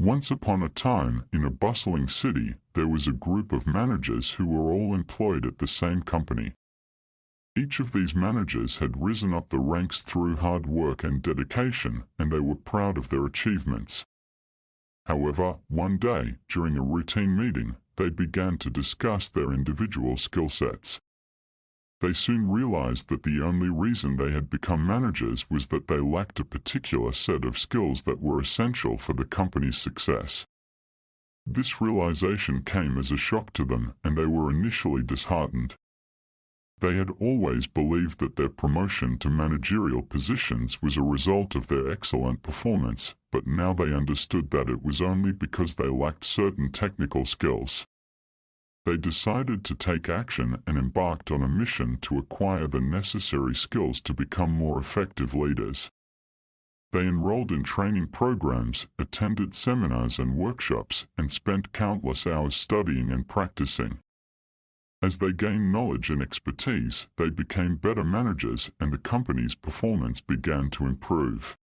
Once upon a time, in a bustling city, there was a group of managers who were all employed at the same company. Each of these managers had risen up the ranks through hard work and dedication, and they were proud of their achievements. However, one day, during a routine meeting, they began to discuss their individual skill sets. They soon realized that the only reason they had become managers was that they lacked a particular set of skills that were essential for the company's success. This realization came as a shock to them, and they were initially disheartened. They had always believed that their promotion to managerial positions was a result of their excellent performance, but now they understood that it was only because they lacked certain technical skills. They decided to take action and embarked on a mission to acquire the necessary skills to become more effective leaders. They enrolled in training programs, attended seminars and workshops, and spent countless hours studying and practicing. As they gained knowledge and expertise, they became better managers, and the company's performance began to improve.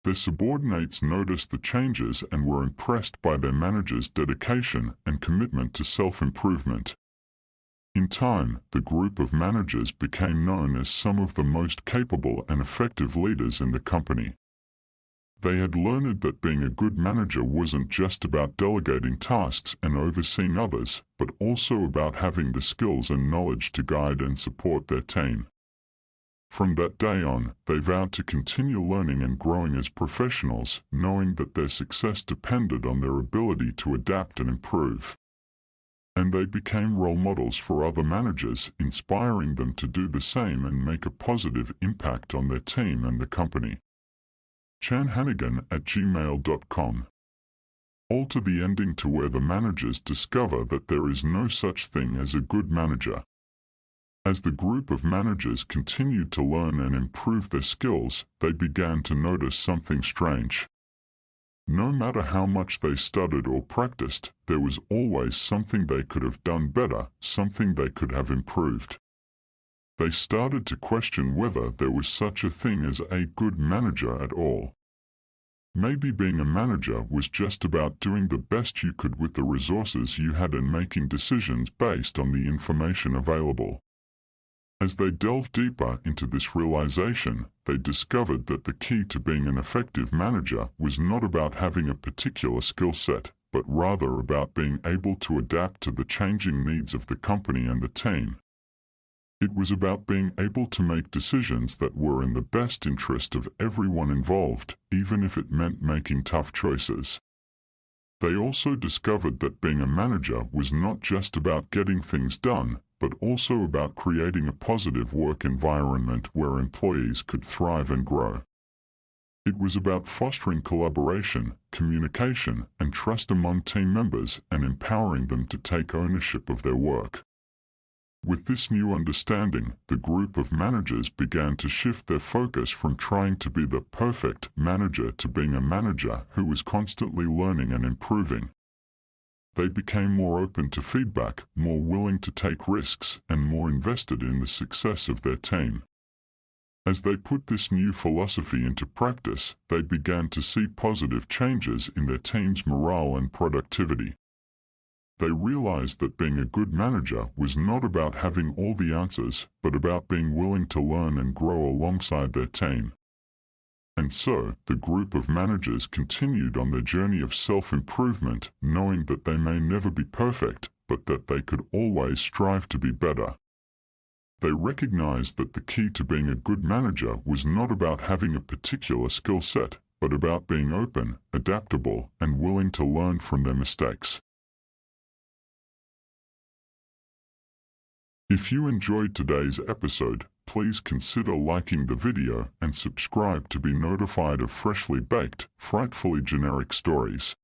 Their subordinates noticed the changes and were impressed by their managers' dedication and commitment to self-improvement. In time, the group of managers became known as some of the most capable and effective leaders in the company. They had learned that being a good manager wasn't just about delegating tasks and overseeing others, but also about having the skills and knowledge to guide and support their team. From that day on, they vowed to continue learning and growing as professionals, knowing that their success depended on their ability to adapt and improve. And they became role models for other managers, inspiring them to do the same and make a positive impact on their team and the company. chanhannigan@gmail.com. All to the ending to where the managers discover that there is no such thing as a good manager. As the group of managers continued to learn and improve their skills, they began to notice something strange. No matter how much they studied or practiced, there was always something they could have done better, something they could have improved. They started to question whether there was such a thing as a good manager at all. Maybe being a manager was just about doing the best you could with the resources you had and making decisions based on the information available. As they delved deeper into this realization, they discovered that the key to being an effective manager was not about having a particular skill set, but rather about being able to adapt to the changing needs of the company and the team. It was about being able to make decisions that were in the best interest of everyone involved, even if it meant making tough choices. They also discovered that being a manager was not just about getting things done, but also about creating a positive work environment where employees could thrive and grow. It was about fostering collaboration, communication, and trust among team members and empowering them to take ownership of their work. With this new understanding, the group of managers began to shift their focus from trying to be the perfect manager to being a manager who was constantly learning and improving. They became more open to feedback, more willing to take risks, and more invested in the success of their team. As they put this new philosophy into practice, they began to see positive changes in their team's morale and productivity. They realized that being a good manager was not about having all the answers, but about being willing to learn and grow alongside their team. And so, the group of managers continued on their journey of self-improvement, knowing that they may never be perfect, but that they could always strive to be better. They recognized that the key to being a good manager was not about having a particular skill set, but about being open, adaptable, and willing to learn from their mistakes. If you enjoyed today's episode, please consider liking the video and subscribe to be notified of freshly baked, frightfully generic stories.